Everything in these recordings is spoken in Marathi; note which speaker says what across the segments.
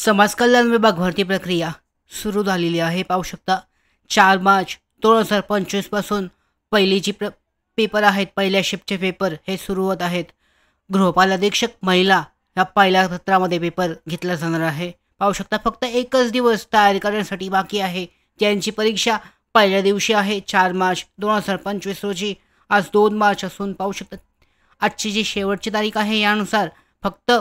Speaker 1: समाज कल्याण विभाग भरती प्रक्रिया सुरू झालेली आहे. पाहू शकता 4 मार्च 2025 पासून पहिली जी पेपर आहेत, पहिल्या शिफ्टचे पेपर हे सुरू होत आहेत. गृहपाल अधीक्षक महिला या पहिल्या सत्रामध्ये पेपर घेतला जाणार आहे. पाहू शकता फक्त एकच दिवस तयारी करण्यासाठी बाकी आहे. ज्यांची परीक्षा पहिल्या दिवशी आहे 4 मार्च 2025 रोजी. आज 2 मार्च असून पाहू शकता आजची जी शेवटची तारीख आहे यानुसार फक्त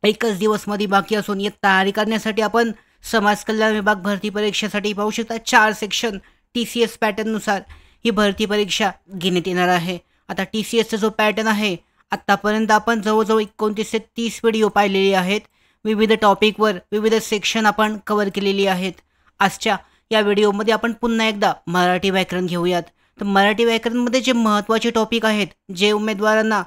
Speaker 1: एकच दिवसमध्ये बाकी असून या तयारी करण्यासाठी आपण समाज कल्याण विभाग भरती परीक्षेसाठी पाहू शकता 4 सेक्शन TCS पॅटर्ननुसार ही भरती परीक्षा घेण्यात येणार आहे. आता TCSचा जो पॅटर्न आहे आत्तापर्यंत आपण जवळजवळ 29 ते 30 व्हिडिओ पाहिलेले आहेत. विविध टॉपिकवर विविध सेक्शन आपण कव्हर केलेली आहेत. आजच्या या व्हिडिओमध्ये आपण पुन्हा एकदा मराठी व्याकरण घेऊयात. तर मराठी व्याकरणमध्ये जे महत्त्वाचे टॉपिक आहेत, जे उमेदवारांना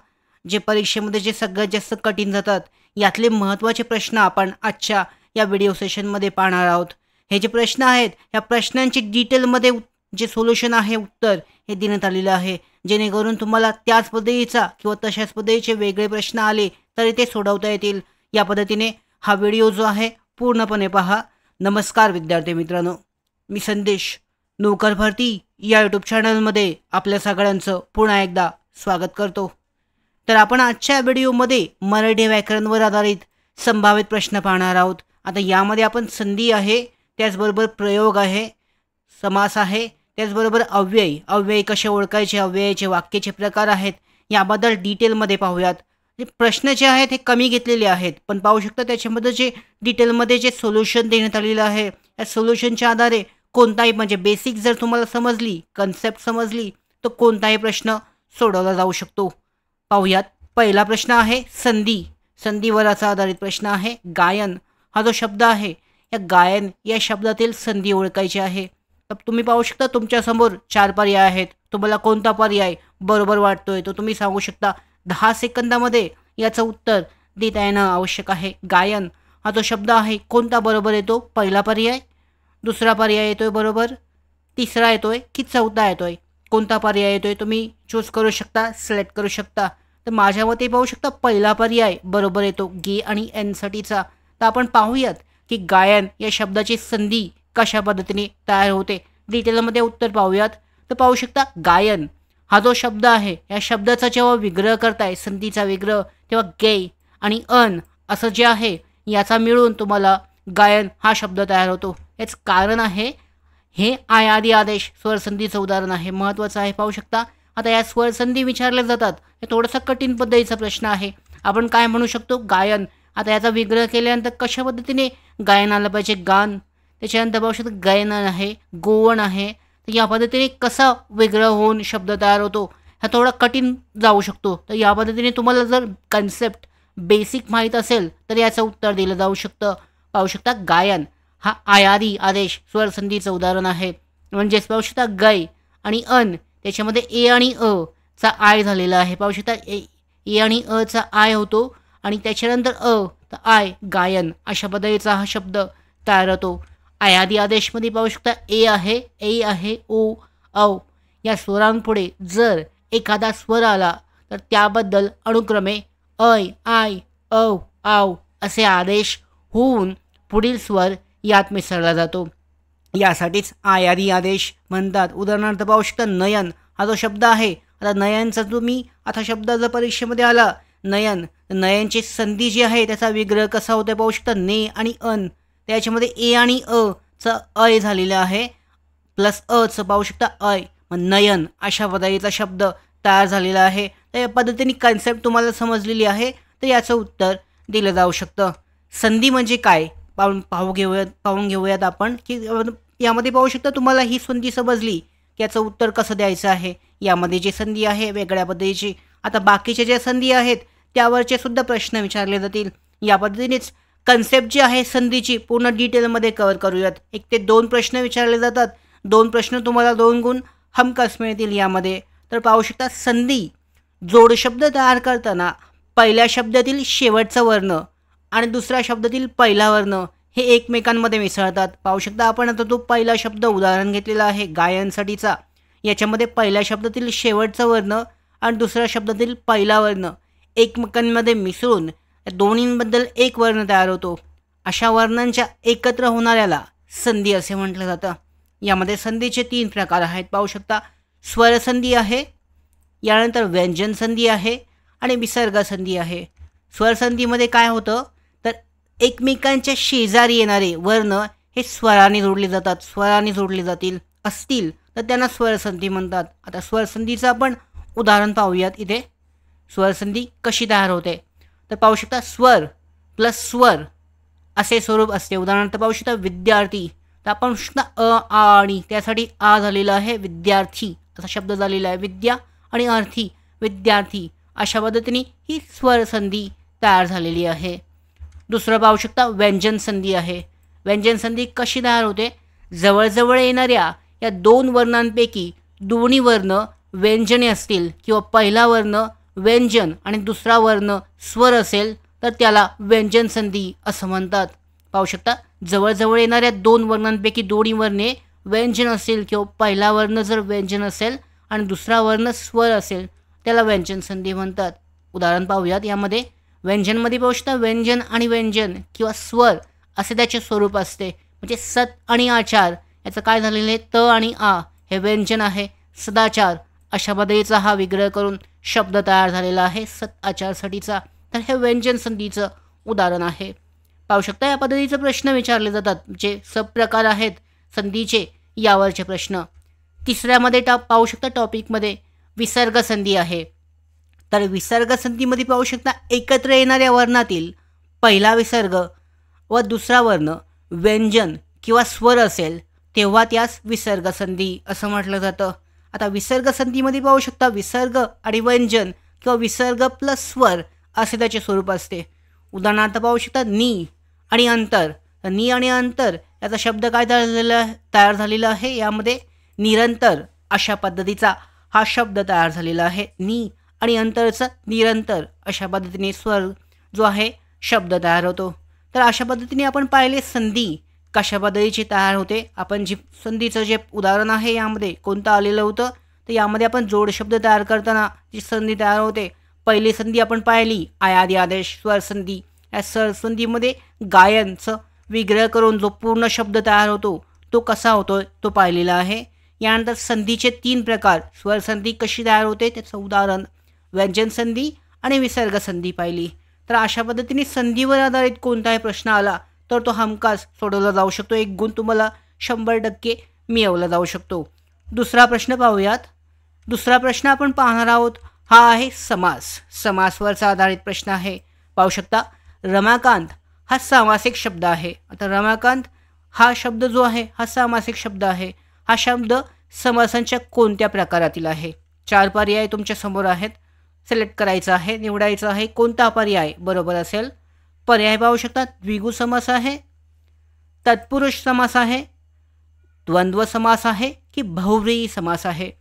Speaker 1: जे परीक्षेमध्ये जे सगळ्यात जास्त कठीण जातात, यातले महत्त्वाचे प्रश्न आपण आजच्या या व्हिडिओ सेशनमध्ये पाहणार आहोत. हे जे प्रश्न आहेत या प्रश्नांची डिटेलमध्ये जे सोल्युशन आहे, उत्तर हे देण्यात आलेलं आहे, जेणेकरून तुम्हाला त्याच पद्धतीचा किंवा तशाच पद्धतीचे वेगळे प्रश्न आले तरी ते सोडवता येतील. या पद्धतीने हा व्हिडिओ जो आहे पूर्णपणे पहा. नमस्कार विद्यार्थी मित्रांनो, मी संदेश नोकर भरती या यूट्यूब चॅनलमध्ये आपल्या सगळ्यांचं पुन्हा एकदा स्वागत करतो. तर आपण आजच्या व्हिडिओमध्ये मराठी व्याकरणवर आधारित संभावित प्रश्न पाहणार आहोत. आता यामध्ये आपण संधी आहे, त्याचबरोबर प्रयोग आहे, समास आहे, त्याचबरोबर अव्यय कसे ओळखायचे, अव्ययाचे वाक्याचे प्रकार आहेत, याबद्दल डिटेलमध्ये पाहूयात. प्रश्न जे आहेत हे कमी घेतलेले आहेत, पण पाहू शकता त्याच्यामध्ये जे डिटेलमध्ये जे सोल्युशन देण्यात आलेलं आहे, या सोल्युशनच्या आधारे कोणताही म्हणजे बेसिक जर तुम्हाला समजली, कन्सेप्ट समजली, तर कोणताही प्रश्न सोडवला जाऊ शकतो. पाहूयात. पहिला प्रश्न आहे संधीवराचा आधारित प्रश्न आहे. गायन हा जो शब्द आहे, या गायन या शब्दातील संधी ओळखायची आहे. तर तुम्ही पाहू शकता तुमच्यासमोर 4 पर्याय आहेत. तुम्हाला कोणता पर्याय बरोबर वाटतोय तो तुम्ही सांगू शकता. 10 सेकंदामध्ये याचं उत्तर देता येणं आवश्यक आहे. गायन हा जो शब्द आहे कोणता बरोबर येतो? पहिला पर्याय, दुसरा पर्याय येतोय बरोबर, तिसरा येतोय की चौथा येतोय? कोणता पर्याय येतोय तुम्ही चूज करू शकता, सिलेक्ट करू शकता. तर माझ्या मते पाहू शकता पहिला पर्याय बरोबर येतो, गे आणि एन साठीचा. तर आपण पाहूयात की गायन या शब्दाची संधी कशा पद्धतीने तयार होते. डिटेलमध्ये उत्तर पाहूयात. तर पाहू शकता गायन हा जो शब्द आहे, या शब्दाचा जेव्हा विग्रह करताय, संधीचा विग्रह, तेव्हा गे आणि अन असं जे आहे याचा मिळून तुम्हाला गायन हा शब्द तयार होतो. याच कारण आहे हे आयादी आदेश स्वरसंधीचं उदाहरण आहे, महत्त्वाचं आहे. पाहू शकता आता या स्वरसंधी विचारल्या जातात. हे थोडासा कठीण पद्धतीचा प्रश्न आहे. आपण काय म्हणू शकतो? गायन. आता याचा विग्रह केल्यानंतर कशा पद्धतीने गायन आलं पाहिजे? गान. त्याच्यानंतर पाहू शकतो गायन आहे, गोवन आहे. तर या पद्धतीने कसा विग्रह होऊन शब्द तयार होतो हा थोडा कठीण जाऊ शकतो. तर या पद्धतीने तुम्हाला जर कन्सेप्ट बेसिक माहीत असेल तर याचं उत्तर दिलं जाऊ शकतं. पाहू शकता गायन हा आयादी आदेश स्वरसंधीचं उदाहरण आहे. म्हणजेच पाहू शकता गय आणि अन त्याच्यामध्ये ए आणि अ चा आय झालेला आहे. पाहू शकता ए आणि अ चा आय होतो आणि त्याच्यानंतर तर आय गायन अशा पद्धतीचा हा शब्द तयार होतो. आयादी आदेशमध्ये पाहू शकता ए आहे, ओ, औ या स्वरांपुढे जर एखादा स्वर आला तर त्याबद्दल अनुक्रमे ऐ, आय, औ, आव असे आदेश होऊन पुढील स्वर यात मिसळला जातो. यासाठीच आयादी आदेश म्हणतात. उदाहरणार्थ पाहू शकता नयन हा जो शब्द आहे. आता नयनचा तुम्ही आता शब्द जर परीक्षेमध्ये आला नयन, नयनची संधी जी आहे त्याचा विग्रह कसा होतो पाहू शकता ने आणि अन. त्याच्यामध्ये ए आणि अ चा अय झालेला आहे, प्लस अ चं पाहू शकता अय, मग नयन अशा पद्धतीचा शब्द तयार झालेला आहे. तर या पद्धतीने कन्सेप्ट तुम्हाला समजलेली आहे, तर याचं उत्तर दिलं जाऊ शकतं. संधी म्हणजे काय पाहून घेऊयात आपण की यामध्ये पाहू शकता तुम्हाला ही संधी समजली की याचं उत्तर कसं द्यायचं आहे. यामध्ये जी संधी आहे वेगळ्या पद्धतीची. आता बाकीच्या ज्या संधी आहेत त्यावरचे सुद्धा प्रश्न विचारले जातील. या पद्धतीनेच कन्सेप्ट जी आहे संधीची पूर्ण डिटेलमध्ये कव्हर करूयात. 1 ते 2 प्रश्न विचारले जातात. 2 प्रश्न तुम्हाला 2 गुण हमखास मिळतील यामध्ये. तर पाहू शकता संधी जोडशब्द तयार करताना पहिल्या शब्दातील शेवटचा वर्ण आणि दुसऱ्या शब्दातील पहिला वर्ण हे एकमेकांमध्ये मिसळतात. पाहू शकता आपण आता तो पहिला शब्द उदाहरण घेतलेला आहे गायनसाठीचा. याच्यामध्ये पहिल्या शब्दातील शेवटचा वर्ण आणि दुसऱ्या शब्दातील पहिला वर्ण एकमेकांमध्ये मिसळून दोन्हींबद्दल एक वर्ण तयार होतो. अशा वर्णांच्या एकत्र होणाऱ्याला संधी असे म्हटलं जातं. यामध्ये संधीचे 3 प्रकार आहेत. पाहू शकता, स्वर संधी आहे, यानंतर व्यंजन संधी आहे आणि विसर्ग संधी आहे. स्वर संधीमध्ये काय होतं तर एकमेकांच्या शेजारी येणारे वर्ण हे स्वराने जोडले जातात. स्वराने जोडले असतील तर त्यांना स्वरसंधी म्हणतात. आता स्वरसंधीचं आपण उदाहरण पाहूयात. इथे स्वरसंधी कशी तयार होते तर पाहू शकता, स्वर प्लस स्वर असे स्वरूप असते. उदाहरणार्थ पाहू शकता विद्यार्थी, तर आपण शकता आ आणि त्यासाठी आ झालेला आहे, विद्यार्थी असा शब्द झालेला आहे. विद्या आणि अर्थी विद्यार्थी, अशा पद्धतीने ही स्वरसंधी तयार झालेली आहे. दुसरं पाहू शकता व्यंजन संधी आहे. व्यंजन संधी कशी तयार होते, जवळजवळ येणाऱ्या या 2 वर्णांपैकी दोन्ही वर्ण व्यंजने असतील किंवा पहिला वर्ण व्यंजन आणि दुसरा वर्ण स्वर असेल तर त्याला व्यंजन संधी असं म्हणतात. पाहू शकता, जवळजवळ येणाऱ्या 2 वर्णांपैकी दोन्ही वर्णे व्यंजन असेल किंवा पहिला वर्ण जर व्यंजन असेल आणि दुसरा वर्ण स्वर असेल त्याला व्यंजन संधी म्हणतात. उदाहरण पाहूयात. यामध्ये व्यंजनमध्ये पाहू शकता, व्यंजन आणि व्यंजन किंवा स्वर असे त्याचे स्वरूप असते. म्हणजे सत आणि आचार याचं काय झालेलं आहे, त आणि आ हे व्यंजन आहे. सदाचार अशा पद्धतीचा हा विग्रह करून शब्द तयार झालेला आहे सत आचारसाठीचा. तर हे व्यंजन संधीचं उदाहरण आहे. पाहू शकता, या पद्धतीचे प्रश्न विचारले जातात. जे सब प्रकार आहेत संधीचे यावरचे प्रश्न. तिसऱ्यामध्ये पाहू शकता टॉपिकमध्ये विसर्ग संधी आहे. तर विसर्ग संधीमध्ये पाहू शकता, एकत्र येणाऱ्या वर्णातील पहिला विसर्ग व दुसरा वर्ण व्यंजन किंवा स्वर असेल तेव्हा त्यास विसर्ग संधी असं म्हटलं जातं. आता विसर्ग संधीमध्ये पाहू शकता, विसर्ग आणि व्यंजन किंवा विसर्ग प्लस स्वर असे त्याचे स्वरूप असते. उदाहरणार्थ पाहू शकता, नी आणि अंतर. नी आणि अंतर याचा शब्द काय तयार झालेला आहे, यामध्ये निरंतर अशा पद्धतीचा हा शब्द तयार झालेला आहे. नी आणि अंतरचा निरंतर अशा पद्धतीने स्वर जो आहे शब्द तयार होतो. तर अशा पद्धतीने आपण पाहिले संधी कशा पद्धतीची तयार होते. आपण जी संधीचं जे उदाहरण आहे यामध्ये कोणतं आलेलं होतं, तर यामध्ये आपण जोड शब्द तयार करताना जी संधी तयार होते, पहिली संधी आपण पाहिली आयादी आदेश स्वर संधी. या स्वर संधीमध्ये गायनचं विग्रह करून जो पूर्ण शब्द तयार होतो तो कसा होतो तो पाहिलेला आहे. यानंतर संधीचे 3 प्रकार, स्वर संधी कशी तयार होते त्याचं उदाहरण, व्यंजन संधी आणि विसर्ग संधी पाहिली. तर अशा पद्धतीने संधीवर आधारित कोणताही प्रश्न आला तर तो हमखास सोडवला जाऊ शकतो. 1 गुण तुम्हाला 100% मिळवला जाऊ शकतो. दुसरा प्रश्न पाहूयात. दुसरा प्रश्न आपण पाहणार आहोत हा आहे समास. समासवरचा आधारित प्रश्न आहे. पाहू शकता, रमाकांत हा सामासिक शब्द आहे. आता रमाकांत हा शब्द जो आहे हा सामासिक शब्द आहे. हा शब्द समासांच्या कोणत्या प्रकारातील आहे. 4 पर्याय तुमच्या समोर आहेत. सिलेक्ट करायचं आहे, निवडायचं आहे कोणता पर्याय बरोबर असेल. पर्याय पाहू शकता, द्विगु समास आहे, तत्पुरुष समास आहे, द्वंद्व समास आहे की बहुव्रीही समास आहे.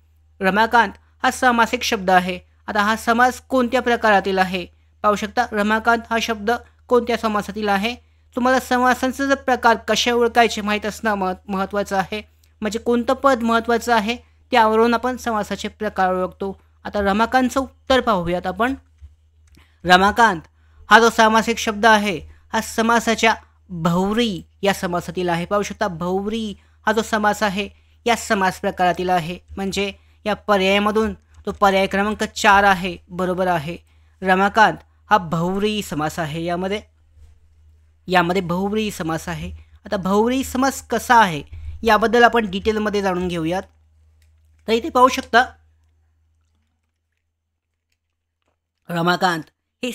Speaker 1: रमाकांत हा सामासिक शब्द आहे. आता हा समास कोणत्या प्रकारातील आहे. पाहू शकता, रमाकांत हा शब्द कोणत्या समासातील आहे. तुम्हाला समासांचे जर प्रकार कसे ओळखायचे माहीत असणं महत्त्वाचं आहे. म्हणजे कोणतं पद महत्त्वाचं आहे त्यावरून आपण समासाचे प्रकार ओळखतो. आता रमाकांतचं उत्तर पाहूयात आपण. रमाकांत हा जो सामासिक शब्द आहे हा समासाच्या बहुव्रीही या समासातील आहे. पाहू शकता, बहुव्रीही हा जो समास आहे या समास प्रकारातील आहे. म्हणजे या पर्यायामधून तो पर्याय क्रमांक 4 आहे बरोबर आहे. रमाकांत हा बहुव्रीही समास आहे. यामध्ये बहुव्रीही समास आहे. आता बहुव्रीही समास कसा आहे याबद्दल आपण डिटेलमध्ये जाणून घेऊयात. तर इथे पाहू शकता, रमाकांत हे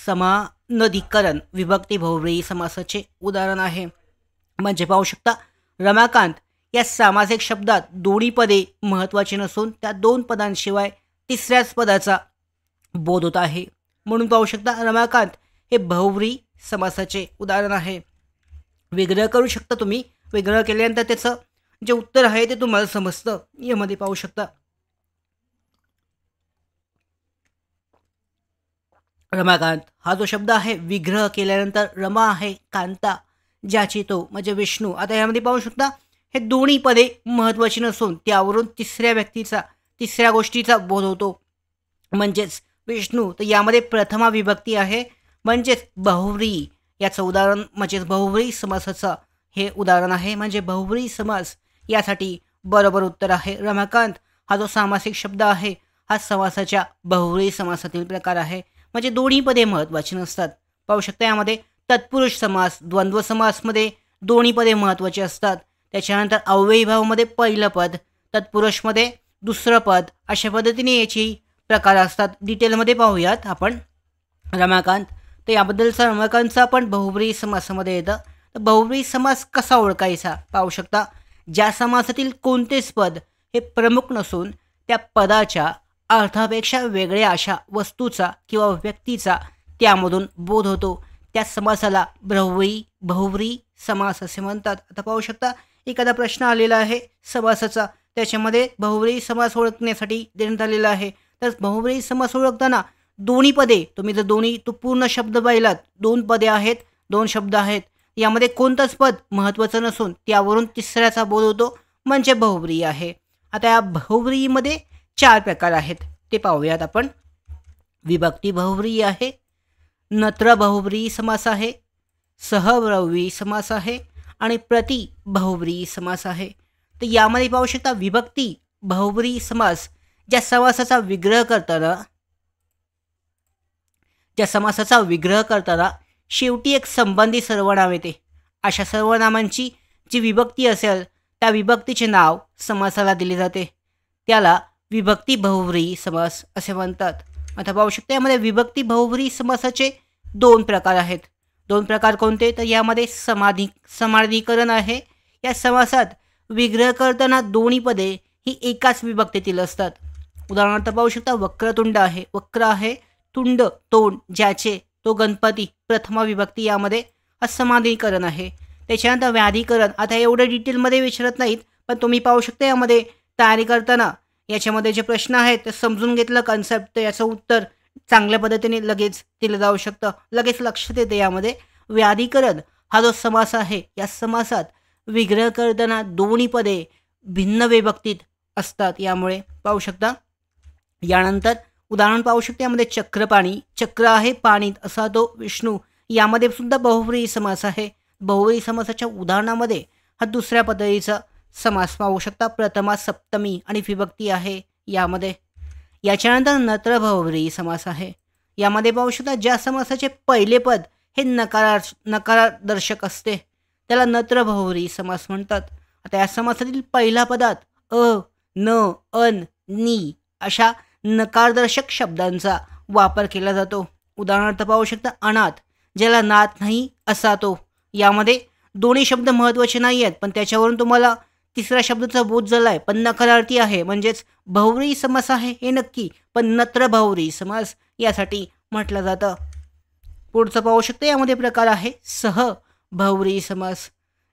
Speaker 1: समानाधिकरण विभक्ती बहुव्रीही समासाचे उदाहरण आहे. म्हणजे पाहू शकता, रमाकांत या सामासिक शब्दात दोन्ही पदे महत्त्वाची नसून त्या 2 पदांशिवाय तिसऱ्याच पदाचा बोध होत आहे. म्हणून पाहू शकता, रमाकांत हे बहुव्रीही समासाचे उदाहरण आहे. विग्रह करू शकता तुम्ही. विग्रह केल्यानंतर त्याचं जे उत्तर आहे ते तुम्हाला समजतं. यामध्ये पाहू शकता, रमाकांत हा जो शब्द आहे विग्रह केल्यानंतर रमा आहे कांता ज्याची तो म्हणजे विष्णू. आता यामध्ये पाहू शकता, हे दोन्ही पदे महत्त्वाची नसून त्यावरून तिसऱ्या गोष्टीचा बोध होतो म्हणजेच विष्णू. तर यामध्ये प्रथमा विभक्ती आहे म्हणजेच बहुव्रीही याचं उदाहरण म्हणजेच बहुव्रीही समासाचं हे उदाहरण आहे. म्हणजे बहुव्रीही समास यासाठी बरोबर उत्तर आहे रमाकांत. हा जो सामासिक शब्द आहे हा समासाच्या बहुव्रीही समासातील प्रकार आहे. म्हणजे दोन्ही पदे महत्त्वाची नसतात. पाहू शकता यामध्ये तत्पुरुष समास, द्वंद्व समासमध्ये दोन्ही पदे महत्त्वाची असतात. त्याच्यानंतर अव्ययीभावामध्ये पहिलं पद, तत्पुरुषमध्ये दुसरं पद, अशा पद्धतीने याची प्रकार असतात. डिटेलमध्ये पाहूयात आपण रमाकांत. तर याबद्दलचा रमाकांतचा आपण बहुव्रीही समासामध्ये येतं. तर बहुव्रीही समास कसा ओळखायचा पाहू शकता. ज्या समासातील कोणतेच पद हे प्रमुख नसून त्या पदाच्या अर्थापेक्षा वेगळ्या अशा वस्तूचा किंवा व्यक्तीचा त्यामधून बोध होतो त्या समासाला बहुव्रीही समास असे म्हणतात. आता पाहू शकता एखादा प्रश्न आलेला आहे समासाचा, त्याच्यामध्ये बहुव्रीही समास ओळखण्यासाठी देण्यात आलेला आहे. तर बहुव्रीही समास ओळखताना दोन्ही पदे तुम्ही जर तो पूर्ण शब्द पाहिलात, 2 पदे आहेत, 2 शब्द आहेत, यामध्ये कोणतंच पद महत्त्वाचं नसून त्यावरून तिसऱ्याचा बोध होतो म्हणजे बहुव्रीही आहे. आता या बहुव्रीहीमध्ये 4 प्रकार आहेत ते पाहूयात आपण. विभक्ती बहुव्रीही आहे, नत्र बहुव्रीही समास आहे, सहबहुव्रीही समास आहे आणि प्रति बहुव्रीही समास आहे. तर यामध्ये पाहू शकता विभक्ती बहुव्रीही समास ज्या समासाचा विग्रह करताना शेवटी एक संबंधी सर्वनाम येते. अशा सर्वनामांची जी विभक्ती असेल त्या विभक्तीचे नाव समासाला दिले जाते. त्याला विभक्ती बहुव्रीही समास असे म्हणतात. आता पाहू शकता यामध्ये विभक्ती बहुव्रीही समासाचे 2 प्रकार आहेत. 2 प्रकार कोणते? तर यामध्ये समानाधिकरण आहे. या समासात विग्रह करताना दोन्ही पदे ही एकाच विभक्तीतील असतात. उदाहरणार्थ पाहू शकता वक्रतुंड आहे, वक्र आहे, तुंड तोंड, ज्याचे तो गणपती, प्रथमा विभक्ती यामध्ये असमानाधिकरण आहे. त्याच्यानंतर व्याधिकरण, आता एवढं डिटेलमध्ये विचारत नाहीत पण तुम्ही पाहू शकता यामध्ये तयारी करताना याच्यामध्ये जे प्रश्न आहेत ते समजून घेतलं कन्सेप्ट तर याचं उत्तर चांगल्या पद्धतीने लगेच दिलं जाऊ शकतं, लगेच लक्षात येते. यामध्ये व्याधिकरण हा जो समास आहे या समासात विग्रह करताना दोन्ही पदे भिन्न विभक्तीत असतात. यामुळे पाहू शकता. यानंतर उदाहरण पाहू शकता यामध्ये चक्रपाणी, चक्र आहे पाणी असा तो विष्णू, यामध्ये सुद्धा बहुव्रीही समास आहे. बहुव्रीही समासाच्या उदाहरणामध्ये हा दुसऱ्या पद्धतीचा समास पाहू शकता, प्रथमा सप्तमी आणि विभक्ती आहे यामध्ये. याच्यानंतर नत्र बहुव्रीही समास आहे. यामध्ये पाहू शकता ज्या समासाचे पहिले पद हे नकारदर्शक असते त्याला नत्र बहुव्रीही समास म्हणतात. आता या समासातील पहिल्या पदात न, अन, नी अशा नकारदर्शक शब्दांचा वापर केला जातो. उदाहरणार्थ पाहू शकता अनाथ, ज्याला नाथ नाही असा तो. यामध्ये दोन्ही शब्द महत्त्वाचे नाही आहेत पण त्याच्यावरून तुम्हाला तिसऱ्या शब्दाचा बोध झाला आहे, पण नकारार्थी आहे म्हणजेच बहुव्रीही समास आहे हे नक्की, पण नत्र बहुव्रीही समास यासाठी म्हटलं जातं. पुढचं पाहू शकता यामध्ये प्रकार आहे सह बहुव्रीही समास.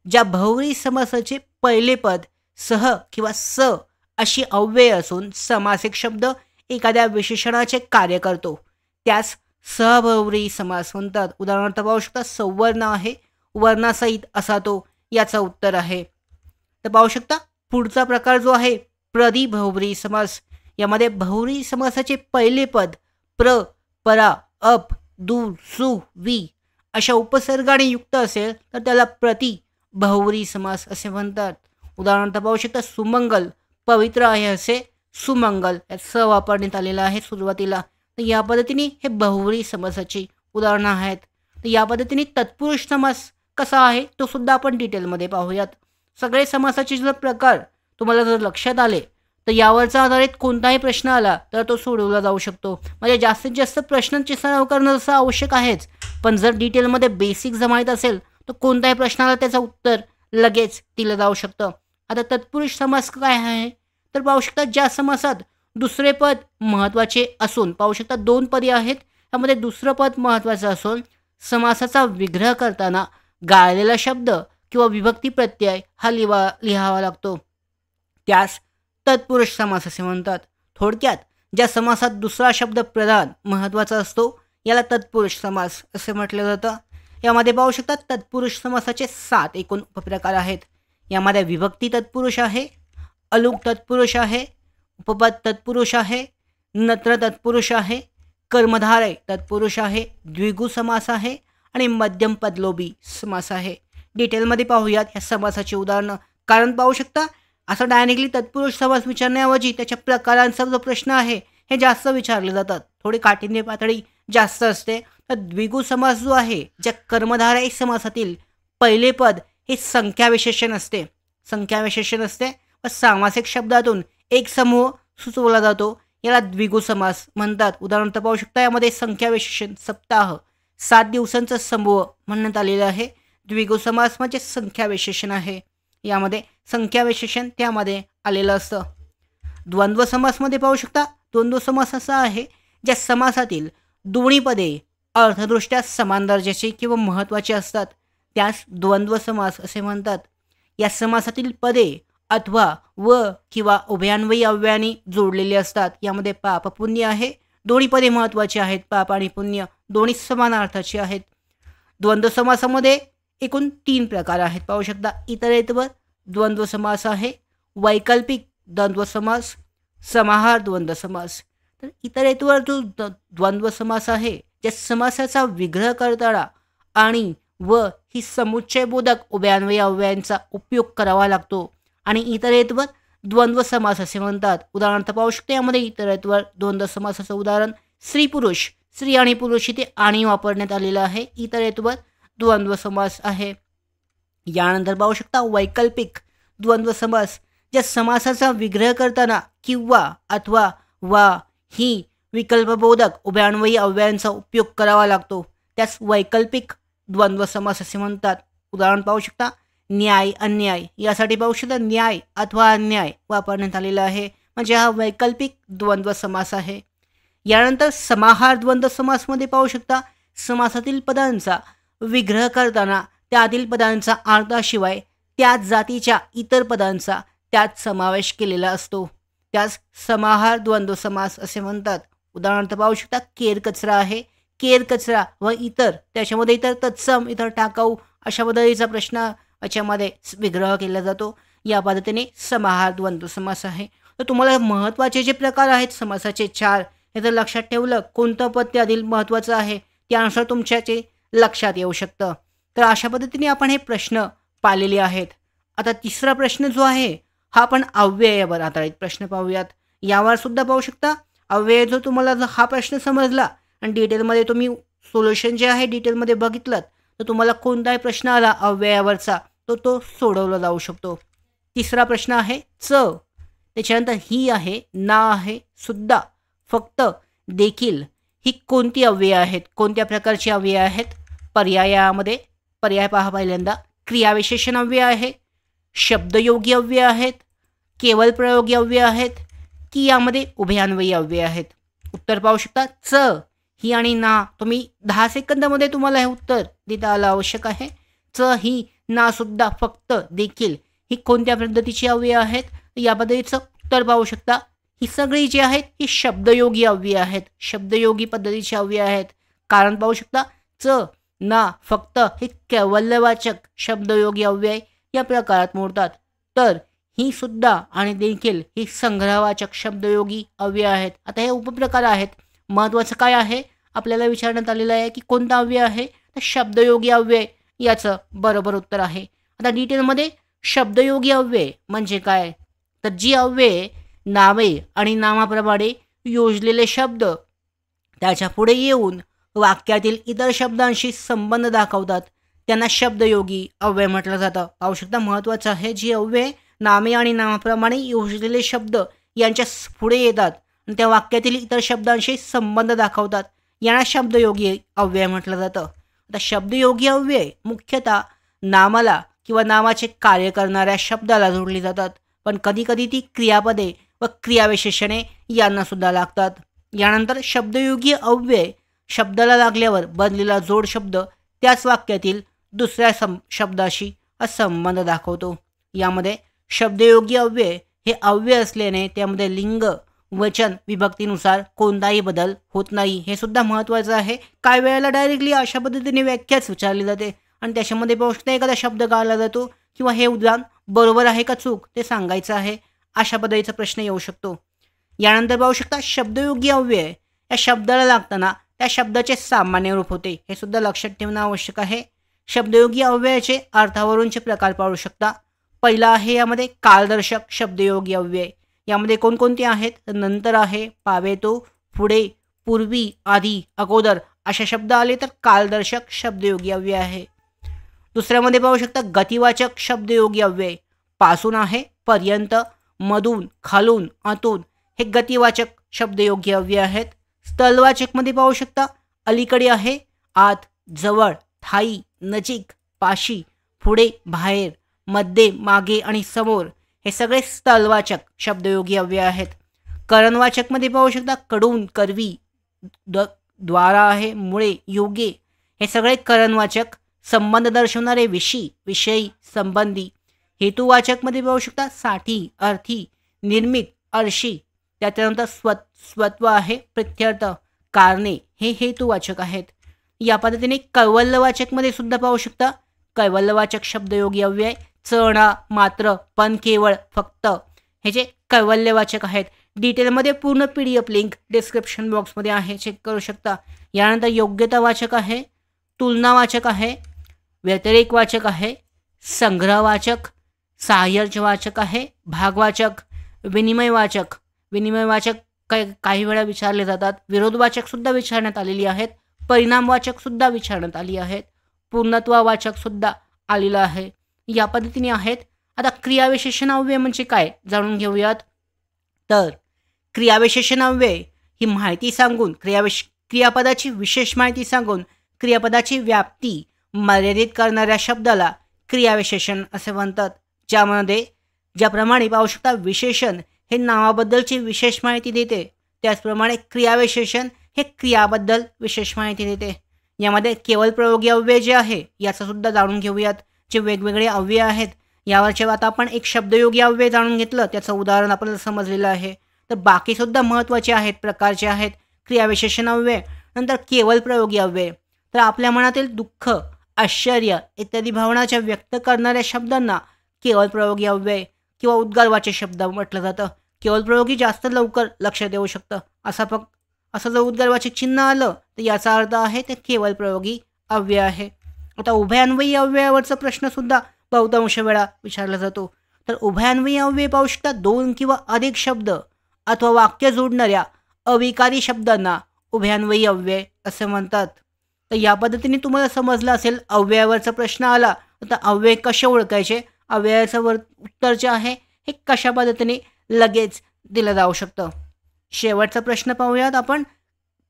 Speaker 1: ज्या बहुव्रीही समासाचे पहिले पद सह किंवा स अशी अव्यय असून समासिक शब्द एखाद्या विशेषणाचे कार्य करतो त्यास सहबहुव्रीही समास म्हणतात. उदाहरणार्थ पाहू शकता सवर्ण आहे, वर्णासहित असा तो याचं उत्तर आहे. तर पाहू शकता पुढचा प्रकार जो आहे प्रदि बहुव्रीही समास. यामध्ये बहुव्रीही समासाचे पहिले पद प्र, परा, अप, दूर, सु, वी अशा उपसर्गाने युक्त असेल तर त्याला प्रति बहुव्रीही समास असे म्हणतात. उदाहरणार्थ पाहू शकता सुमंगल, पवित्र आहे असे सुमंगल यात स वापरण्यात आलेला आहे सुरुवातीला. तर या पद्धतीने हे बहुव्रीही समासाची उदाहरणं आहेत. तर या पद्धतीने तत्पुरुष समास कसा आहे तो सुद्धा आपण डिटेलमध्ये पाहूयात. सगळे समासाचे जर प्रकार तुम्हाला जर लक्षात आले तर यावरचा आधारित कोणताही प्रश्न आला तर तो सोडवला जाऊ शकतो. म्हणजे जास्तीत जास्त प्रश्नांची सराव करणं जसं आवश्यक आहेच, पण जर डिटेलमध्ये बेसिक जर माहीत असेल तर कोणत्याही प्रश्नाला त्याचं उत्तर लगेच दिलं जाऊ शकतं. आता तत्पुरुष समास काय आहे तर पाहू शकता ज्या समासात दुसरे पद महत्त्वाचे असून, पाहू शकता 2 पदे आहेत त्यामध्ये दुसरं पद महत्त्वाचं असून समासाचा विग्रह करताना गाळलेला शब्द किंवा विभक्ती प्रत्यय हा लिहावा लागतो त्यास तत्पुरुष समास असे म्हणतात. थोडक्यात ज्या समासात दुसरा शब्द प्रधान महत्त्वाचा असतो याला तत्पुरुष समास असे म्हटलं जातं. यामध्ये पाहू शकता तत्पुरुष समासाचे 7 एकूण उपप्रकार आहेत. यामध्ये विभक्ती तत्पुरुष आहे, अलुक तत्पुरुष आहे, उपपद तत्पुरुष आहे, नत्र तत्पुरुष आहे, कर्मधारय तत्पुरुष आहे, द्विगु समास आहे आणि मध्यम पदलोभी समास आहे. डिटेलमध्ये पाहूयात ह्या समासाची उदाहरणं. कारण पाहू शकता असं डायरेक्टली तत्पुरुष समास विचारण्याऐवजी त्याच्या प्रकारांचा जो प्रश्न आहे हे जास्त विचारले जातात. थोडी काठिण्य पातळी जास्त असते. तर द्विगु समास जो आहे ज्या कर्मधारय समासातील पहिले पद हे संख्याविशेषण असते. संख्याविशेषण असते व सामासिक शब्दातून एक समूह सुचवला जातो. याला द्विगु समास म्हणतात. उदाहरण पाहू शकता यामध्ये संख्याविशेषण सप्ताह 7 दिवसांचा समूह म्हणण्यात आलेला आहे. द्विगु समास म्हणजे संख्याविशेषण आहे. यामध्ये संख्याविशेषण त्यामध्ये आलेलं असतं. द्वंद्व समासमध्ये पाहू शकता द्वंद्व समास असा आहे ज्या समासातील दोन्ही पदे अर्थदृष्ट्या समान दर्जाची किंवा महत्त्वाची असतात त्यास द्वंद्व समास असे म्हणतात. या समासातील पदे अथवा व किंवा उभयान्वयी अव्ययाने जोडलेले असतात. यामध्ये पाप पुण्य आहे. दोन्ही पदे महत्त्वाची आहेत. पाप आणि पुण्य दोन्ही समान अर्थाची आहेत. द्वंद्व समासामध्ये एकूण 3 प्रकार आहेत. पाहू शकता इतरेत्व द्वंद्व समास आहे, वैकल्पिक द्वंद्व समास, समाहार द्वंद्व समास. तर इतरेत्व जो द्वंद्व समास आहे ज्या समासाचा विग्रह करताना आणि व ही समुच्चयबोधक उभयान्वयी अव्ययांचा उपयोग करावा लागतो आणि इतरेत्व द्वंद्व समास असे म्हणतात. उदाहरणार्थ पाहू शकतो यामध्ये इतरेत्व द्वंद्व समासाचं उदाहरण स्त्री पुरुष, स्त्री आणि पुरुष इथे आणि वापरण्यात आलेलं आहे. इतरेत्व द्वंद्व समास आहे. यानंतर पाहू शकता वैकल्पिक द्वंद्व समास ज्या समासाचा विग्रह करताना किंवा अथवा वा ही विकल्पबोधक उभयान्वयी अव्ययांचा उपयोग करावा लागतो त्यास वैकल्पिक द्वंद्व समास असे म्हणतात. उदाहरण पाहू शकता न्याय अन्याय. यासाठी पाहू शकता न्याय अथवा अन्याय वापरण्यात आलेला आहे. म्हणजे हा वैकल्पिक द्वंद्व समास आहे. यानंतर समाहार द्वंद्व समासमध्ये पाहू शकता समासातील पदांचा विग्रह करताना त्यातील पदांचा अर्थाशिवाय त्याच जातीच्या इतर पदांचा त्यात समावेश केलेला असतो त्यास समाहार द्वंद्व समास असे म्हणतात. उदाहरणार्थ पाहू शकता केर कचरा आहे. केर कचरा व इतर त्याच्यामध्ये इतर तत्सम इतर टाकाऊ अशा पद्धतीचा प्रश्न याच्यामध्ये विग्रह केला जातो. या पद्धतीने समाहार द्वंद्व समास आहे. तर तुम्हाला महत्त्वाचे जे प्रकार आहेत समासाचे 4 हे जर लक्षात ठेवलं कोणतं पद त्यातील महत्त्वाचं आहे त्यानुसार तुमच्याचे लक्षात येऊ शकतं. तर अशा पद्धतीने आपण हे प्रश्न पाहिलेले आहेत. आता तिसरा प्रश्न जो आहे हा आपण अव्ययावर आधारित प्रश्न पाहूयात. यावर सुद्धा पाहू शकता अव्यय जो तुम्हाला जर हा प्रश्न समजला आणि डिटेलमध्ये तुम्ही सोल्युशन जे आहे डिटेलमध्ये बघितलं तर तुम्हाला कोणताही प्रश्न आला अव्ययावरचा तो सोडवला जाऊ शकतो. तिसरा प्रश्न आहे च. त्याच्यानंतर ही आहे, ना आहे, सुद्धा, फक्त, देखील ही कोणती अव्यय आहेत, कोणत्या प्रकारची अव्यय आहेत. पर्यायामध्ये पर्याय पहा पहिल्यांदा. क्रियाविशेषण अव्यय आहे, शब्दयोगी अव्यय आहेत, केवळ प्रयोगी अव्यय आहेत की यामध्ये उभयान्वयी अव्यय आहेत. उत्तर पाहू शकता च, ही आणि ना. तुम्ही 10 सेकंदामध्ये तुम्हाला हे उत्तर देता आलं आवश्यक आहे. च, ही, ना, सुद्धा, फक्त, देखील ही कोणत्या पद्धतीची अव्यय आहेत या पद्धतीचं उत्तर पाहू शकता. ही सगळी जी आहेत ही शब्दयोगी अव्यय आहेत, शब्दयोगी पद्धतीची अव्यय आहेत. कारण पाहू शकता च, ना, फक्त हे कैवल्यवाचक शब्दयोगी अव्यय या प्रकारात मोडतात. तर ही सुद्धा आणि देखील ही संग्रहवाचक शब्दयोगी अव्यय आहेत. आता हे उपप्रकार आहेत. महत्त्वाचं काय आहे आपल्याला विचारण्यात आलेलं आहे की कोणता अव्यय आहे तर शब्दयोगी अव्यय याचं बरोबर उत्तर आहे. आता डिटेलमध्ये शब्दयोगी अव्यय म्हणजे काय तर जी अव्यय नावे आणि नामाप्रमाणे योजलेले शब्द त्याच्या पुढे येऊन वाक्यातील इतर शब्दांशी संबंध दाखवतात त्यांना शब्दयोगी अव्यय म्हटलं जातं. पाहू शकता महत्त्वाचं आहे जी अव्यय नामे आणि नामाप्रमाणे योजलेले शब्द यांच्या पुढे येतात आणि त्या वाक्यातील इतर शब्दांशी संबंध दाखवतात यांना शब्दयोगी अव्यय म्हटलं जातं. आता शब्दयोगी अव्यय मुख्यतः नामाला किंवा नामाचे कार्य करणाऱ्या शब्दाला जोडली जातात पण कधीकधी ती क्रियापदे व क्रियाविशेषणे यांना सुद्धा लागतात. यानंतर शब्दयोगी अव्यय शब्दाला लागल्यावर बनलेला जोड शब्द त्याच वाक्यातील दुसऱ्या शब्दाशी संबंध दाखवतो. यामध्ये शब्दयोगी अव्यय हे अव्यय असल्याने त्यामध्ये लिंग वचन विभक्तीनुसार कोणताही बदल होत नाही. हे सुद्धा महत्त्वाचं आहे. काही वेळेला डायरेक्टली अशा पद्धतीने व्याख्याच विचारली जाते आणि त्याच्यामध्ये पाहू शकता एखादा शब्द गाळला जातो किंवा हे उदाहरण बरोबर आहे का चूक ते सांगायचं आहे अशा पद्धतीचा प्रश्न येऊ शकतो. यानंतर पाहू शकता शब्दयोगी अव्यय या शब्दाला लागताना त्या शब्दाचे सामान्य रूप होते, हे सुद्धा लक्षात ठेवणं आवश्यक आहे. शब्दयोगी अव्ययाचे अर्थावरूनचे प्रकार पाहू शकता. पहिला आहे यामध्ये कालदर्शक शब्दयोगी अव्यय. यामध्ये कोणकोणते आहेत? नंतर आहे, पावेतो, पुढे, पूर्वी, आधी, अगोदर असे शब्द आले तर कालदर्शक शब्दयोगी अव्यय आहे. दुसऱ्यामध्ये पाहू शकता गतिवाचक शब्दयोगी अव्यय. पासून आहे, पर्यंत, मधून, खालून, आतून हे गतिवाचक शब्दयोगी अव्यय आहेत. स्थलवाचकमध्ये पाहू शकता अलीकडे आहे, आत, जवळ, ठाई, नजीक, पाशी, पुढे, बाहेर, मध्ये, मागे आणि समोर हे सगळे स्थलवाचक शब्दयोगी अव्यय आहेत. करणवाचकमध्ये पाहू शकता कडून, करवी, द्वारा आहे, मुळे, योगे हे सगळे करणवाचक. संबंध दर्शवणारे विषयी, विषयी, संबंधी. हेतुवाचकमध्ये पाहू शकता साठी, अर्थी, निर्मित, अर्शी. त्याच्यानंतर स्वत्व आहे, प्रत्यर्थ, कारणे हे हेतुवाचक आहेत. या पद्धतीने कैवल्यवाचकमध्ये सुद्धा पाहू शकता कैवल्यवाचक शब्दयोगी अव्यय. चणा, मात्र, पण, केवळ, फक्त हे जे कैवल्यवाचक आहेत. डिटेलमध्ये पूर्ण PDF लिंक डिस्क्रिप्शन बॉक्समध्ये आहे, चेक करू शकता. यानंतर योग्यतावाचक आहे, तुलनावाचक आहे, व्यतिरेकवाचक आहे, संग्रहवाचक, सहाय्यवाचक आहे, भागवाचक, विनिमयवाचक. विनिमयवाचक काही वेळा विचारले जातात. विरोधवाचक सुद्धा विचारण्यात आलेली आहेत. परिणामवाचक सुद्धा विचारण्यात आली आहेत. पूर्णत्ववाचक सुद्धा आलेलं आहे. या पद्धतीने आहेत. आता क्रियाविशेषण अव्यय म्हणजे काय जाणून घेऊयात. तर क्रियाविशेषण अव्यय ही माहिती सांगून क्रियापदाची विशेष माहिती सांगून क्रियापदाची व्याप्ती मर्यादित करणाऱ्या शब्दाला क्रियाविशेषण असे म्हणतात. ज्याप्रमाणे पाहू शकता विशेषण हे नावाबद्दलची विशेष माहिती देते, त्याचप्रमाणे क्रियाविशेषण हे क्रियाबद्दल विशेष माहिती देते. यामध्ये केवळ प्रयोगी अव्यय जे आहे याचं सुद्धा जाणून घेऊयात. जे वेगवेगळे अव्यय आहेत यावरचे आता आपण एक शब्दयोगी अव्यय जाणून घेतलं, त्याचं उदाहरण आपल्याला समजलेलं आहे. तर बाकी सुद्धा महत्त्वाचे आहेत, प्रकारचे आहेत. क्रियाविशेषण अव्यय, नंतर केवळ प्रयोगी अव्यय. तर आपल्या मनातील दुःख, आश्चर्य इत्यादी भावनाच्या व्यक्त करणाऱ्या शब्दांना केवळ प्रयोगी अव्यय किंवा उद्गारवाचे शब्द म्हटलं जातं. केवळ प्रयोगी जास्त लवकर लक्षात येऊ शकतं. असं जर उद्गारवाचक चिन्ह आलं तर याचा अर्थ आहे ते केवळ प्रयोगी अव्यय आहे. आता उभयान्वयी अव्ययावरचा प्रश्न सुद्धा बहुतांश वेळा विचारला जातो. तर उभयान्वयी अव्यय पाहू शकता 2 किंवा अधिक शब्द अथवा वाक्य जोडणाऱ्या अविकारी शब्दांना उभयान्वयी अव्यय असे म्हणतात. तर या पद्धतीने तुम्हाला समजलं असेल अव्ययावरचा प्रश्न आला तर अव्यय कसे ओळखायचे, अव्ययाचं उत्तर जे आहे हे कशा पद्धतीने लगेच दिलं जाऊ शकतं. शेवटचा प्रश्न पाहूयात आपण.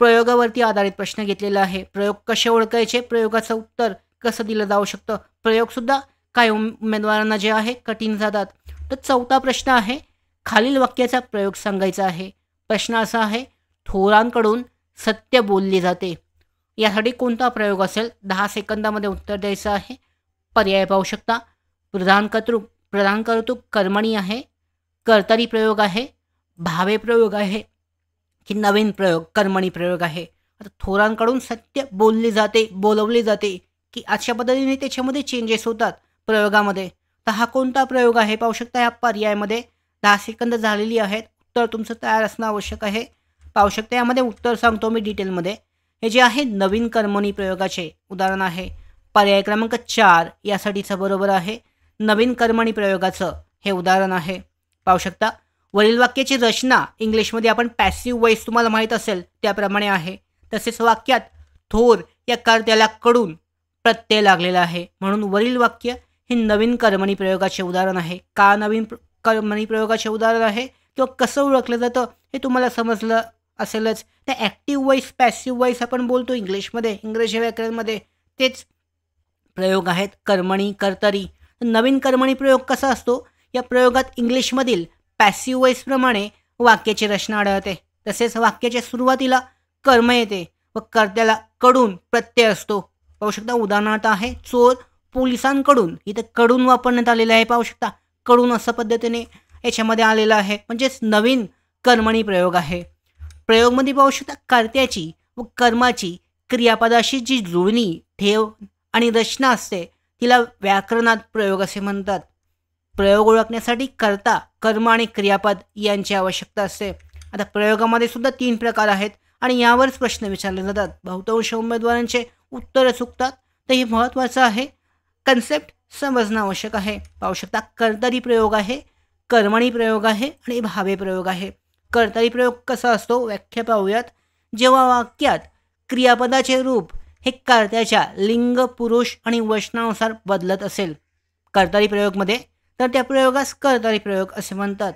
Speaker 1: प्रयोगावरती आधारित प्रश्न घेतलेला आहे. प्रयोग कसे ओळखायचे, प्रयोगाचं उत्तर कसं दिलं जाऊ शकतं. प्रयोगसुद्धा काही उमेदवारांना जे आहे कठीण जातात. तर 4था प्रश्न आहे, खालील वाक्याचा प्रयोग सांगायचा आहे. प्रश्न असा आहे, थोरांकडून सत्य बोलले जाते. यासाठी कोणता प्रयोग असेल? 10 सेकंदामध्ये उत्तर द्यायचं आहे. पर्याय पाहू शकता. प्रधान कर्तृक कर्मणी आहे, कर्तरी प्रयोग आहे, भावे प्रयोग आहे की नवीन प्रयोग कर्मणी प्रयोग आहे. आता थोरांकडून सत्य बोलले जाते, बोलवले जाते की अशा पद्धतीने त्याच्यामध्ये चेंजेस होतात प्रयोगामध्ये. तर हा कोणता प्रयोग आहे पाहू शकता. या पर्यायामध्ये 10 सेकंद झालेली आहेत. उत्तर तुमचं तयार असणं आवश्यक आहे. पाहू शकता यामध्ये उत्तर सांगतो मी डिटेलमध्ये. हे जे आहे नवीन कर्मणी प्रयोगाचे उदाहरण आहे. पर्याय क्रमांक 4 यासाठीचं बरोबर आहे. नवीन कर्मणी प्रयोगाचं हे उदाहरण आहे. पाहू शकता वरील वाक्याची रचना इंग्लिशमध्ये आपण पॅसिव्ह वॉइस तुम्हाला माहीत असेल त्याप्रमाणे आहे. तसेच वाक्यात थोर या कर्त्याला कडून प्रत्यय लागलेला आहे, म्हणून वरील वाक्य हे नवीन कर्मणी प्रयोगाचे उदाहरण आहे. का नवीन कर्मणी प्रयोगाचे उदाहरण आहे किंवा कसं ओळखलं जातं हे तुम्हाला समजलं असेलच. त्या ॲक्टिव्ह वॉइस पॅसिव्ह वॉइस आपण बोलतो इंग्लिशमध्ये, इंग्रजी व्याकरणमध्ये तेच प्रयोग आहेत कर्मणी, कर्तरी. नवीन कर्मणी प्रयोग कसा असतो, या प्रयोगात इंग्लिशमधील पॅसिव्ह वॉइसप्रमाणे वाक्याची रचना आढळते. तसेच वाक्याच्या सुरुवातीला कर्म येते व कर्त्याला कडून प्रत्यय असतो. पाहू शकता उदाहरणार्थ आहे चोर पोलिसांकडून, इथं कडून वापरण्यात आलेलं आहे. पाहू शकता कडून असं पद्धतीने याच्यामध्ये आलेलं आहे, म्हणजेच नवीन कर्मणी प्रयोग आहे. प्रयोगमध्ये पाहू शकता कर्त्याची व कर्माची क्रियापदाशी जी जुळणी, ठेव आणि रचना असते तिला व्याकरणात प्रयोग असे म्हणतात. प्रयोग ओळखण्यासाठी कर्ता, कर्म आणि क्रियापद यांची आवश्यकता असते. आता प्रयोगामध्ये सुद्धा 3 प्रकार आहेत. आणि यावरच प्रश्न विचारले जातात. बहुतांश उमेदवारांचे उत्तरं चुकतात. तर हे महत्त्वाचं आहे. कन्सेप्ट समजणं आवश्यक आहे. पाहू शकता कर्तरी प्रयोग आहे, कर्मणी प्रयोग आहे आणि भावे प्रयोग आहे. कर्तरी प्रयोग कसा असतो व्याख्या पाहूयात. जेव्हा वाक्यात क्रियापदाचे रूप हे कर्त्याच्या लिंग, पुरुष आणि वचनानुसार बदलत असेल कर्तरी प्रयोगमध्ये, तर त्या प्रयोगास कर्तरी प्रयोग असे म्हणतात.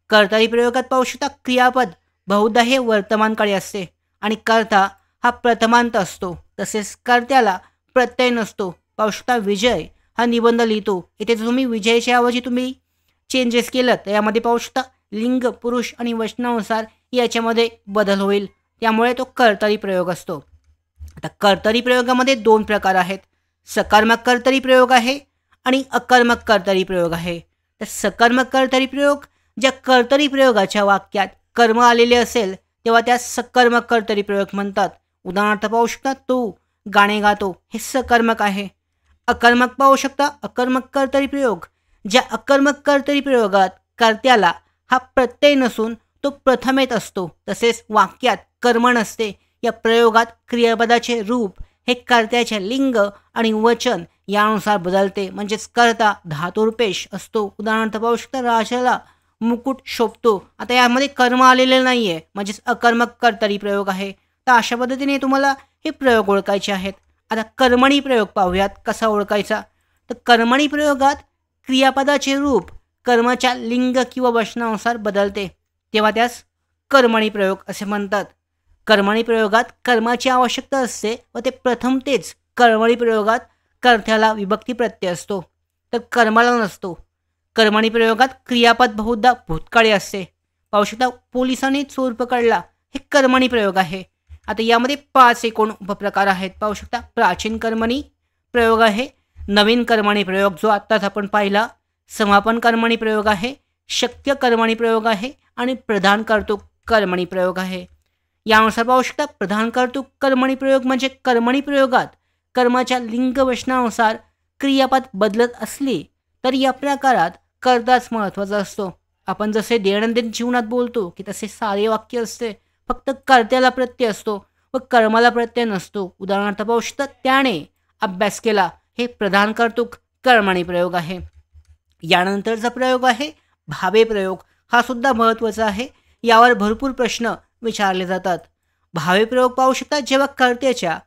Speaker 1: कर्तरी प्रयोगात पाहू शकता क्रियापद बहुधा हे वर्तमानकाळी असते आणि कर्ता हा प्रथमांत असतो. तसेच कर्त्याला प्रत्यय नसतो. पाहू शकता विजय हा निबंध लिहितो. इथे तुम्ही विजयच्या ऐवजी तुम्ही चेंजेस केलं तर यामध्ये पाहू शकता लिंग, पुरुष आणि वचनानुसार याच्यामध्ये बदल होईल. त्यामुळे तो कर्तरी प्रयोग असतो. आता कर्तरी प्रयोगामध्ये 2 प्रकार आहेत. सकर्मक कर्तरी प्रयोग आहे आणि अकर्मक कर्तरी प्रयोग आहे. तर सकर्मक कर्तरी प्रयोग ज्या कर्तरी प्रयोगाच्या वाक्यात कर्म आलेले असेल तेव्हा त्यास सकर्मक कर्तरी प्रयोग म्हणतात. उदाहरणार्थ पाहू शकता तो गाणे गातो, हे सकर्मक आहे. अकर्मक पाहू शकता अकर्मक कर्तरी प्रयोग ज्या अकर्मक कर्तरी प्रयोगात कर्त्याला हा प्रत्यय नसून तो प्रथमेत असतो. तसेच वाक्यात कर्म नसते. या प्रयोगात क्रियापदाचे रूप हे कर्त्याचे लिंग आणि वचन यानुसार बदलते. म्हणजेच कर्ता धातुरूपेश असतो. उदाहरणार्थ पाहू शकता राजाला मुकुट शोभतो. आता यामध्ये कर्म आलेले नाही आहे, म्हणजेच अकर्मक कर्तरी प्रयोग आहे. तर अशा पद्धतीने तुम्हाला हे प्रयोग ओळखायचे आहेत. आता कर्मणी प्रयोग पाहूयात कसा ओळखायचा. तर कर्मणी प्रयोगात क्रियापदाचे रूप कर्माच्या लिंग किंवा वचनानुसार बदलते तेव्हा त्यास कर्मणी प्रयोग असे म्हणतात. कर्मणी प्रयोगात कर्माची आवश्यकता असते व ते प्रथम तेच कर्मणी प्रयोगात कर्त्याला विभक्ती प्रत्यय असतो तर कर्माला नसतो. कर्मणी प्रयोगात क्रियापद बहुधा भूतकाळी असते. पाहू शकता पोलिसांनी चोर पकडला, हे कर्मणी प्रयोग आहे. आता यामध्ये 5 एकूण उपप्रकार आहेत. पाहू शकता प्राचीन कर्मणी प्रयोग आहे, नवीन कर्मणी प्रयोग जो आत्ताच आपण पाहिला, समापन कर्मणी प्रयोग आहे, शक्य कर्मणी प्रयोग आहे आणि प्रधान कर्तृक कर्मणी प्रयोग आहे. यानुसार पाहू शकता प्रधान कर्तृक कर्मणी प्रयोग म्हणजे कर्मणी प्रयोगात कर्माच्या लिंग वचनानुसार क्रियापद बदलत असली तर या प्रकारात कर्ताच महत्त्वाचा असतो. आपण जसे दैनंदिन जीवनात बोलतो की तसे सारे वाक्य असते, फक्त कर्त्याला प्रत्यय असतो व कर्माला प्रत्यय नसतो. उदाहरणार्थ पाहू शकता त्याने अभ्यास केला, हे प्रधान कर्तृक कर्मणी प्रयोग आहे. यानंतरचा प्रयोग आहे भावे प्रयोग. हा सुद्धा महत्त्वाचा आहे. यावर भरपूर प्रश्न विचारले जातात. भावे प्रयोग पाहू शकता जेव्हा कर्त्याच्या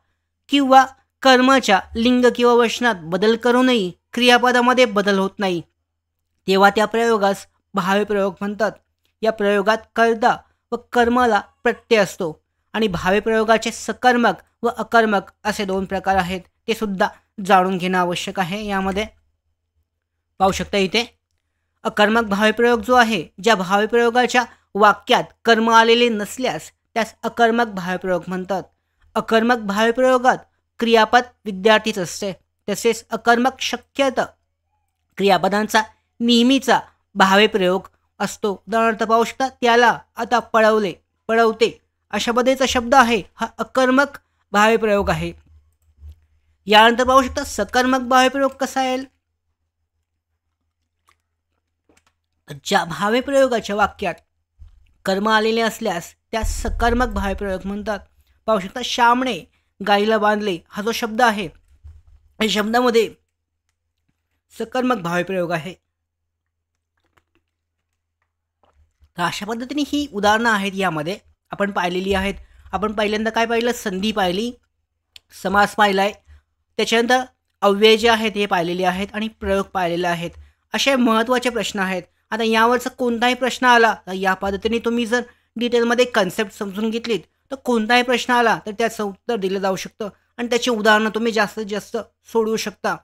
Speaker 1: किंवा कर्माच्या लिंग किंवा वचनात बदल करूनही क्रियापदामध्ये बदल होत नाही तेव्हा त्या प्रयोगास भावे प्रयोग म्हणतात. या प्रयोगात कर्ता व कर्माला प्रत्यय असतो आणि भावे प्रयोगाचे सकर्मक व अकर्मक असे 2 प्रकार आहेत. ते सुद्धा जाणून घेणं आवश्यक आहे. यामध्ये पाहू शकता इथे अकर्मक भावे प्रयोग जो आहे, ज्या भावे प्रयोगाच्या वाक्यात कर्म आलेले नसल्यास त्यास अकर्मक भावे प्रयोग म्हणतात. अकर्मक भावे प्रयोगात क्रियापद विद्यार्थीच असते. तसेच अकर्मक शक्यता क्रियापदांचा नेहमीचा भावे प्रयोग असतो. उदाहरणार्थ पाहू शकता त्याला आता पळवले, पळवते अशा पद्धतीचा शब्द आहे, हा अकर्मक भावे प्रयोग आहे. यानंतर पाहू शकता सकर्मक भावे प्रयोग कसा येईल. ज्या भावे प्रयोगाच्या वाक्यात कर्म आलेले असल्यास त्या सकर्मक भावे प्रयोग म्हणतात. पाहू शकता श्यामने गाईला बांधले हा जो शब्द आहे या शब्दामध्ये सकर्मक भावे प्रयोग आहे. तर अशा पद्धतीने ही उदाहरणं आहेत यामध्ये आपण पाहिलेली आहेत. आपण पहिल्यांदा काय पाहिलं, संधी पाहिली, समास पाहिलाय, त्याच्यानंतर अव्यय जे आहेत हे पाहिलेले आहेत आणि प्रयोग पाहिलेले आहेत. असे महत्त्वाचे प्रश्न आहेत. आता यावरचा कोणताही प्रश्न आला तर या पद्धतीने तुम्ही जर डिटेलमध्ये कन्सेप्ट समजून घेतलीत तर कोणताही प्रश्न आला तर त्याचं उत्तर दिलं जाऊ शकतं आणि त्याची उदाहरणं तुम्ही जास्तीत जास्त सोडवू शकता.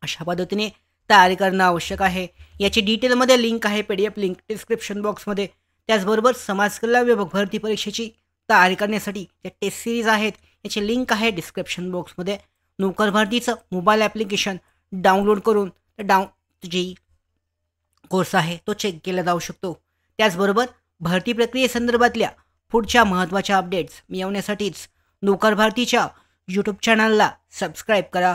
Speaker 1: अशा पद्धतीने तयारी करणं आवश्यक आहे. याची डिटेलमध्ये लिंक आहे, PDF लिंक डिस्क्रिप्शन बॉक्समध्ये. त्याचबरोबर समाज कल्याण विभाग भरती परीक्षेची तयारी करण्यासाठी ज्या टेस्ट सिरीज आहेत याची लिंक आहे डिस्क्रिप्शन बॉक्समध्ये. नोकर भरतीचं मोबाईल ॲप्लिकेशन डाउनलोड करून जी कोर्स आहे तो चेक केला जाऊ शकतो. त्याचबरोबर भरती प्रक्रियेसंदर्भातल्या पुढच्या महत्त्वाच्या अपडेट्स मिळवण्यासाठीच नोकर भरतीच्या यूट्यूब चॅनलला सबस्क्राईब करा.